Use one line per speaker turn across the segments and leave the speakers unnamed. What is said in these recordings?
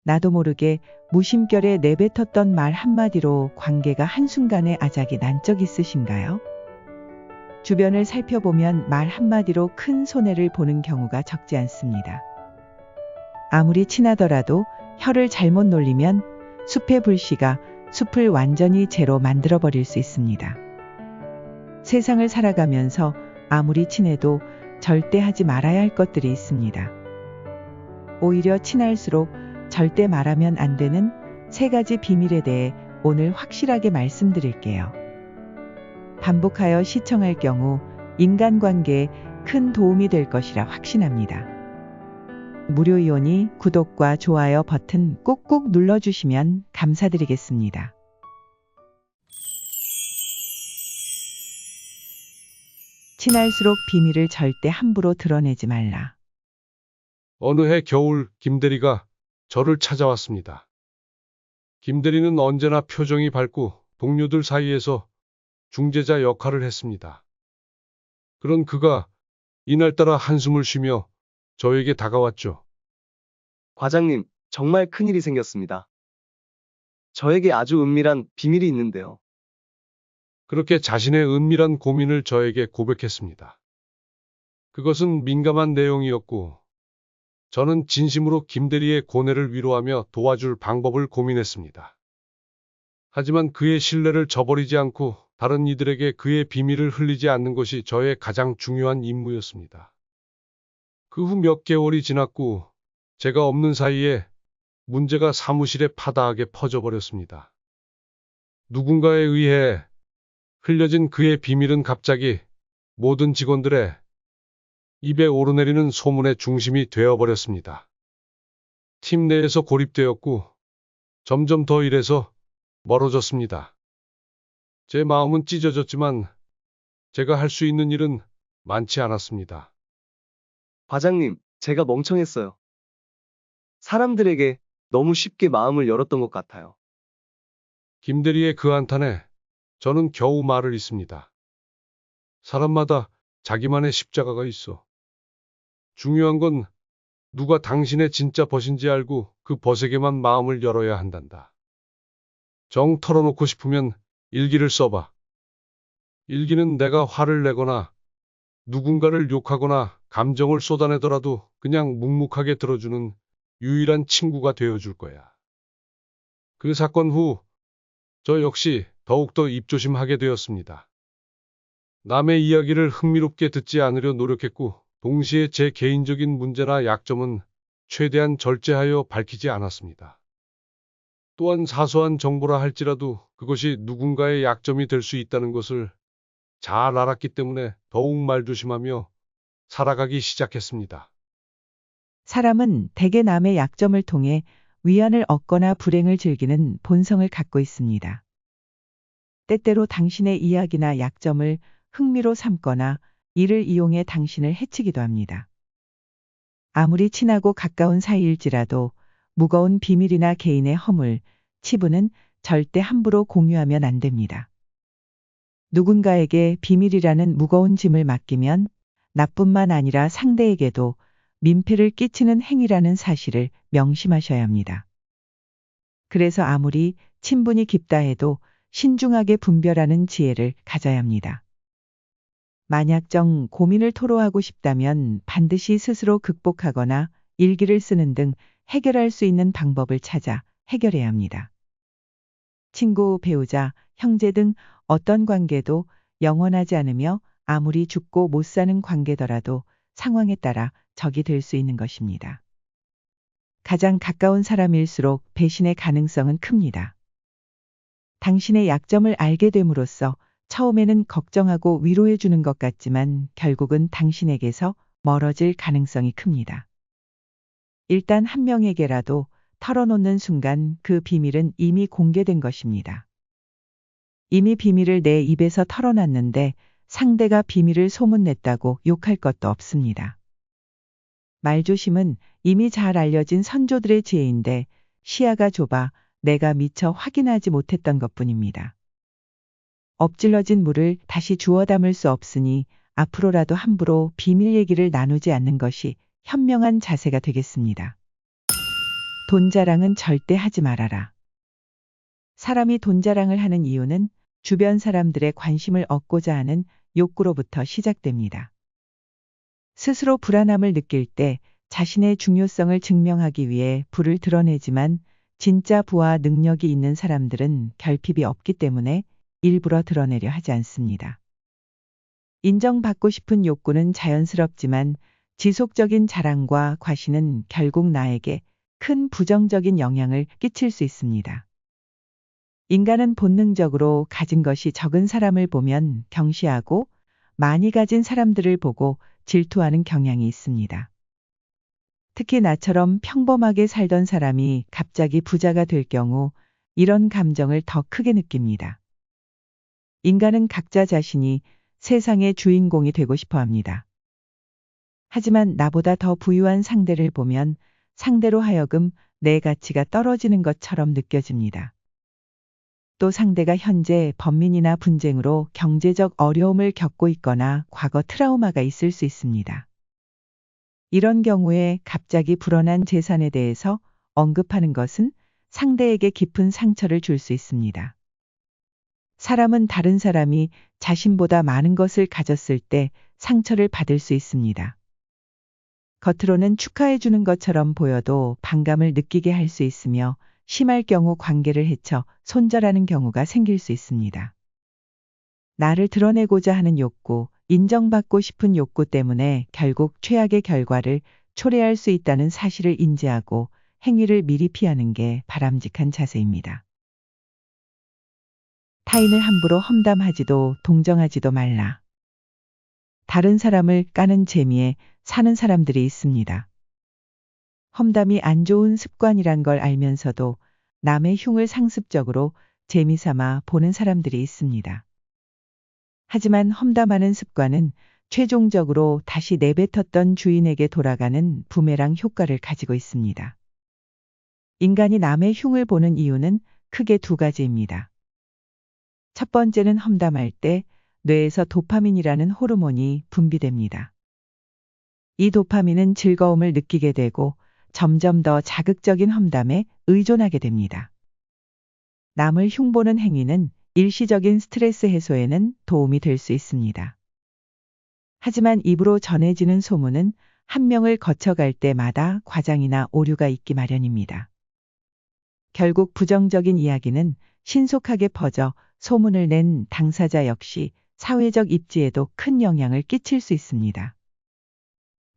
나도 모르게 무심결에 내뱉었던 말 한마디로 관계가 한순간에 아작이 난 적 있으신가요? 주변을 살펴보면 말 한마디로 큰 손해를 보는 경우가 적지 않습니다. 아무리 친하더라도 혀를 잘못 놀리면 숲의 불씨가 숲을 완전히 재로 만들어버릴 수 있습니다. 세상을 살아가면서 아무리 친해도 절대 하지 말아야 할 것들이 있습니다. 오히려 친할수록 절대 말하면 안 되는 3가지 비밀에 대해 오늘 확실하게 말씀드릴게요. 반복하여 시청할 경우 인간관계에 큰 도움이 될 것이라 확신합니다. 무료 이온이 구독과 좋아요 버튼 꼭꼭 눌러주시면 감사드리겠습니다. 친할수록 비밀을 절대 함부로 드러내지 말라.
어느 해 겨울 김대리가 저를 찾아왔습니다. 김대리는 언제나 표정이 밝고 동료들 사이에서 중재자 역할을 했습니다. 그런 그가 이날따라 한숨을 쉬며 저에게 다가왔죠.
과장님, 정말 큰일이 생겼습니다. 저에게 아주 은밀한 비밀이 있는데요.
그렇게 자신의 은밀한 고민을 저에게 고백했습니다. 그것은 민감한 내용이었고 저는 진심으로 김대리의 고뇌를 위로하며 도와줄 방법을 고민했습니다. 하지만 그의 신뢰를 저버리지 않고 다른 이들에게 그의 비밀을 흘리지 않는 것이 저의 가장 중요한 임무였습니다. 그 후 몇 개월이 지났고 제가 없는 사이에 문제가 사무실에 파다하게 퍼져버렸습니다. 누군가에 의해 흘려진 그의 비밀은 갑자기 모든 직원들의 입에 오르내리는 소문의 중심이 되어버렸습니다. 팀 내에서 고립되었고 점점 더 일에서 멀어졌습니다. 제 마음은 찢어졌지만 제가 할 수 있는 일은 많지 않았습니다.
과장님, 제가 멍청했어요. 사람들에게 너무 쉽게 마음을 열었던 것 같아요.
김대리의 그 한탄에 저는 겨우 말을 잇습니다. 사람마다 자기만의 십자가가 있어. 중요한 건 누가 당신의 진짜 벗인지 알고 그 벗에게만 마음을 열어야 한단다. 정 털어놓고 싶으면 일기를 써봐. 일기는 내가 화를 내거나 누군가를 욕하거나 감정을 쏟아내더라도 그냥 묵묵하게 들어주는 유일한 친구가 되어줄 거야. 그 사건 후 저 역시 더욱더 입조심하게 되었습니다. 남의 이야기를 흥미롭게 듣지 않으려 노력했고 동시에 제 개인적인 문제나 약점은 최대한 절제하여 밝히지 않았습니다. 또한 사소한 정보라 할지라도 그것이 누군가의 약점이 될 수 있다는 것을 잘 알았기 때문에 더욱 말조심하며 살아가기 시작했습니다.
사람은 대개 남의 약점을 통해 위안을 얻거나 불행을 즐기는 본성을 갖고 있습니다. 때때로 당신의 이야기나 약점을 흥미로 삼거나 이를 이용해 당신을 해치기도 합니다. 아무리 친하고 가까운 사이일지라도 무거운 비밀이나 개인의 허물, 치부는 절대 함부로 공유하면 안 됩니다. 누군가에게 비밀이라는 무거운 짐을 맡기면 나뿐만 아니라 상대에게도 민폐를 끼치는 행위라는 사실을 명심하셔야 합니다. 그래서 아무리 친분이 깊다 해도 신중하게 분별하는 지혜를 가져야 합니다. 만약 정 고민을 토로하고 싶다면 반드시 스스로 극복하거나 일기를 쓰는 등 해결할 수 있는 방법을 찾아 해결해야 합니다. 친구, 배우자, 형제 등 어떤 관계도 영원하지 않으며 아무리 죽고 못 사는 관계더라도 상황에 따라 적이 될 수 있는 것입니다. 가장 가까운 사람일수록 배신의 가능성은 큽니다. 당신의 약점을 알게 됨으로써 처음에는 걱정하고 위로해 주는 것 같지만 결국은 당신에게서 멀어질 가능성이 큽니다. 일단 한 명에게라도 털어놓는 순간 그 비밀은 이미 공개된 것입니다. 이미 비밀을 내 입에서 털어놨는데 상대가 비밀을 소문냈다고 욕할 것도 없습니다. 말조심은 이미 잘 알려진 선조들의 지혜인데 시야가 좁아 내가 미처 확인하지 못했던 것뿐입니다. 엎질러진 물을 다시 주워 담을 수 없으니 앞으로라도 함부로 비밀 얘기를 나누지 않는 것이 현명한 자세가 되겠습니다. 돈 자랑은 절대 하지 말아라. 사람이 돈 자랑을 하는 이유는 주변 사람들의 관심을 얻고자 하는 욕구로부터 시작됩니다. 스스로 불안함을 느낄 때 자신의 중요성을 증명하기 위해 부를 드러내지만 진짜 부와 능력이 있는 사람들은 결핍이 없기 때문에 일부러 드러내려 하지 않습니다. 인정받고 싶은 욕구는 자연스럽지만 지속적인 자랑과 과시는 결국 나에게 큰 부정적인 영향을 끼칠 수 있습니다. 인간은 본능적으로 가진 것이 적은 사람을 보면 경시하고 많이 가진 사람들을 보고 질투하는 경향이 있습니다. 특히 나처럼 평범하게 살던 사람이 갑자기 부자가 될 경우 이런 감정을 더 크게 느낍니다. 인간은 각자 자신이 세상의 주인공이 되고 싶어 합니다. 하지만 나보다 더 부유한 상대를 보면 상대로 하여금 내 가치가 떨어지는 것처럼 느껴집니다. 또 상대가 현재 번민이나 분쟁으로 경제적 어려움을 겪고 있거나 과거 트라우마가 있을 수 있습니다. 이런 경우에 갑자기 불어난 재산에 대해서 언급하는 것은 상대에게 깊은 상처를 줄 수 있습니다. 사람은 다른 사람이 자신보다 많은 것을 가졌을 때 상처를 받을 수 있습니다. 겉으로는 축하해 주는 것처럼 보여도 반감을 느끼게 할 수 있으며 심할 경우 관계를 해쳐 손절하는 경우가 생길 수 있습니다. 나를 드러내고자 하는 욕구, 인정받고 싶은 욕구 때문에 결국 최악의 결과를 초래할 수 있다는 사실을 인지하고 행위를 미리 피하는 게 바람직한 자세입니다. 타인을 함부로 험담하지도 동정하지도 말라. 다른 사람을 까는 재미에 사는 사람들이 있습니다. 험담이 안 좋은 습관이란 걸 알면서도 남의 흉을 상습적으로 재미삼아 보는 사람들이 있습니다. 하지만 험담하는 습관은 최종적으로 다시 내뱉었던 주인에게 돌아가는 부메랑 효과를 가지고 있습니다. 인간이 남의 흉을 보는 이유는 크게 두 가지입니다. 첫 번째는 험담할 때 뇌에서 도파민이라는 호르몬이 분비됩니다. 이 도파민은 즐거움을 느끼게 되고 점점 더 자극적인 험담에 의존하게 됩니다. 남을 흉보는 행위는 일시적인 스트레스 해소에는 도움이 될 수 있습니다. 하지만 입으로 전해지는 소문은 한 명을 거쳐갈 때마다 과장이나 오류가 있기 마련입니다. 결국 부정적인 이야기는 신속하게 퍼져 소문을 낸 당사자 역시 사회적 입지에도 큰 영향을 끼칠 수 있습니다.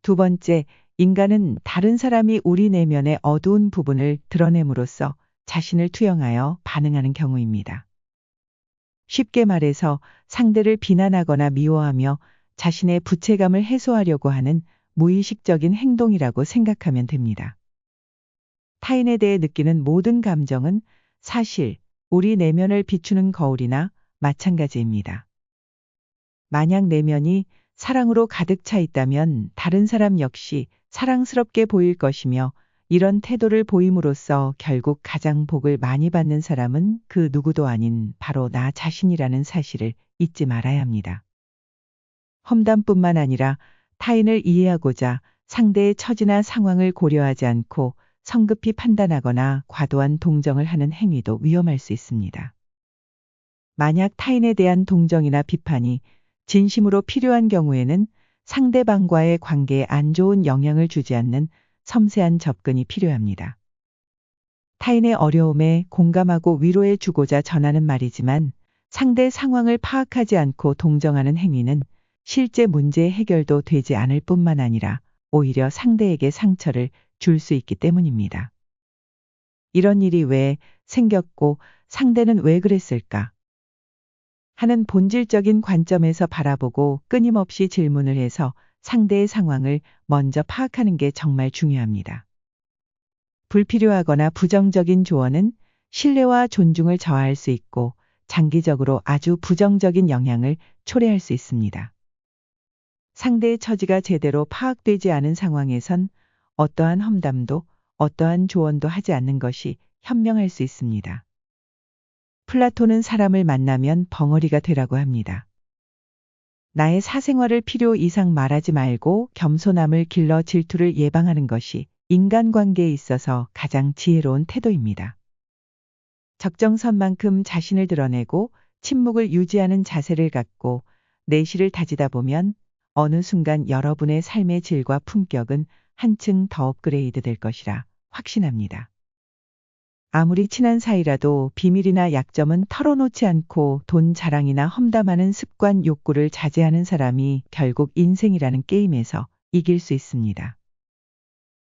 두 번째, 인간은 다른 사람이 우리 내면의 어두운 부분을 드러냄으로써 자신을 투영하여 반응하는 경우입니다. 쉽게 말해서 상대를 비난하거나 미워하며 자신의 부채감을 해소하려고 하는 무의식적인 행동이라고 생각하면 됩니다. 타인에 대해 느끼는 모든 감정은 사실 우리 내면을 비추는 거울이나 마찬가지입니다. 만약 내면이 사랑으로 가득 차 있다면 다른 사람 역시 사랑스럽게 보일 것이며 이런 태도를 보임으로써 결국 가장 복을 많이 받는 사람은 그 누구도 아닌 바로 나 자신이라는 사실을 잊지 말아야 합니다. 험담뿐만 아니라 타인을 이해하고자 상대의 처지나 상황을 고려하지 않고 성급히 판단하거나 과도한 동정을 하는 행위도 위험할 수 있습니다. 만약 타인에 대한 동정이나 비판이 진심으로 필요한 경우에는 상대방과의 관계에 안 좋은 영향을 주지 않는 섬세한 접근이 필요합니다. 타인의 어려움에 공감하고 위로해 주고자 전하는 말이지만 상대 상황을 파악하지 않고 동정하는 행위는 실제 문제의 해결도 되지 않을 뿐만 아니라 오히려 상대에게 상처를 줄 수 있기 때문입니다. 이런 일이 왜 생겼고 상대는 왜 그랬을까? 하는 본질적인 관점에서 바라보고 끊임없이 질문을 해서 상대의 상황을 먼저 파악하는 게 정말 중요합니다. 불필요하거나 부정적인 조언은 신뢰와 존중을 저하할 수 있고 장기적으로 아주 부정적인 영향을 초래할 수 있습니다. 상대의 처지가 제대로 파악되지 않은 상황에선 어떠한 험담도 어떠한 조언도 하지 않는 것이 현명할 수 있습니다. 플라톤은 사람을 만나면 벙어리가 되라고 합니다. 나의 사생활을 필요 이상 말하지 말고 겸손함을 길러 질투를 예방하는 것이 인간관계에 있어서 가장 지혜로운 태도입니다. 적정선만큼 자신을 드러내고 침묵을 유지하는 자세를 갖고 내실을 다지다 보면 어느 순간 여러분의 삶의 질과 품격은 한층 더 업그레이드 될 것이라 확신합니다. 아무리 친한 사이라도 비밀이나 약점은 털어놓지 않고 돈 자랑이나 험담하는 습관 욕구를 자제하는 사람이 결국 인생이라는 게임에서 이길 수 있습니다.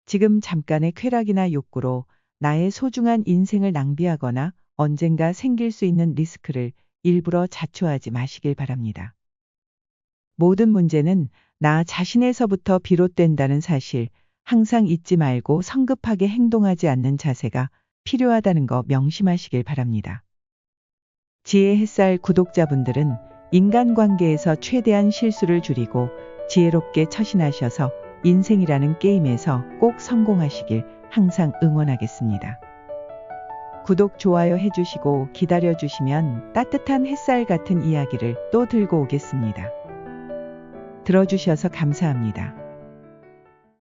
지금 잠깐의 쾌락이나 욕구로 나의 소중한 인생을 낭비하거나 언젠가 생길 수 있는 리스크를 일부러 자초하지 마시길 바랍니다. 모든 문제는 나 자신에서부터 비롯된다는 사실 항상 잊지 말고 성급하게 행동하지 않는 자세가 필요하다는 거 명심하시길 바랍니다. 지혜 햇살 구독자분들은 인간관계에서 최대한 실수를 줄이고 지혜롭게 처신하셔서 인생이라는 게임에서 꼭 성공하시길 항상 응원하겠습니다. 구독, 좋아요 해주시고 기다려주시면 따뜻한 햇살 같은 이야기를 또 들고 오겠습니다. 들어주셔서 감사합니다.